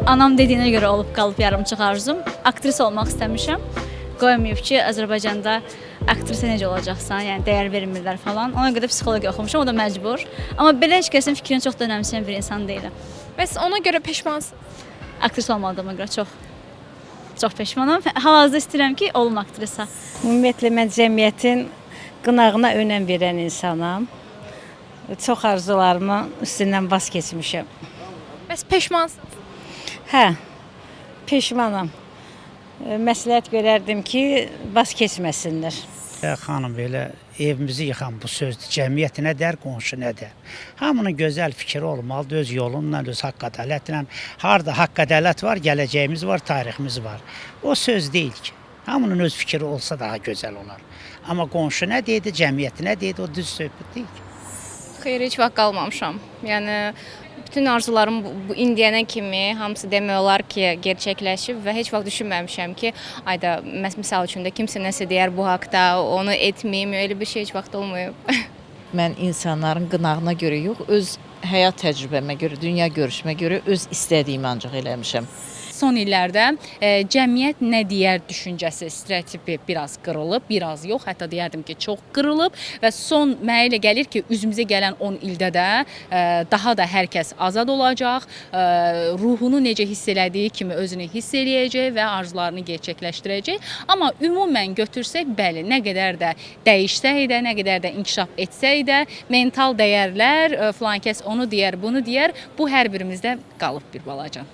anam dediyinə görə olub qalıb yarımçıq arzum. Aktrisa olmaq istəmişəm. Qoymayıb ki, Azərbaycanda aktrisa necə olacaqsan, yəni dəyər vermirlər falan. Ona görə psixologiya oxumuşam, o da məcbur. Amma belə heç kəsin fikrini çox da önəmsəyən bir insan deyiləm. Bəs ona görə peşmansınız? Aktrisa olmadığıma görə çox peşmanam. Hal-hazırda istəyirəm ki, olum aktrisa. Ümumiyyətlə mən cəmiyyətin qınağına önəm verən insanam. Çox arzularımın üstündən vaz keçmişəm. Bəs peşmansınız? Hə, peşmanam. Məsləhət görərdim ki, vaz keçməsinlər. Xanım, belə evimizi yıxan bu sözdür. Cəmiyyət nə dər, qonşu nə dər. Hamının gözəl fikri olmalıdır, öz yolunla, öz haqq ədalətlə. Harada haqq ədalət var, gələcəyimiz var, tariximiz var. O söz deyil ki. Hamının öz fikri olsa daha gözəl olar. Amma qonşu nə deydi, cəmiyyət nə deydi, o düz söhbət deyil ki. Xeyr, heç vaxt qalmamışam. Yəni bütün arzularım bu indiyənə kimi hamısı demək olar ki, gerçəkləşib və heç vaxt düşünməmişəm ki, ayda misal üçün də kimsə nəsə deyər bu haqqda, onu etməyim, elə bir şey heç vaxt olmayıb. Mən insanların qınağına görə yox, öz həyat təcrübəmə görə, dünya görüşümə görə öz istədiyimi ancaq eləmişəm. Son illərdə cəmiyyət nə deyər düşüncəsi, stereotipi biraz qırılıb, biraz yox, hətta deyərdim ki, çox qırılıb və son mənə elə gəlir ki, üzümüzə gələn 10 ildə də daha da hər kəs azad olacaq, ruhunu necə hiss elədiyi kimi özünü hiss eləyəcək və arzularını gerçəkləşdirəcək. Amma ümumən götürsək, bəli, nə qədər də dəyişsək də, nə qədər də inkişaf etsək də, mental dəyərlər, filan kəs onu deyər, bunu deyər, bu hər birimizdə qalıb bir balaca.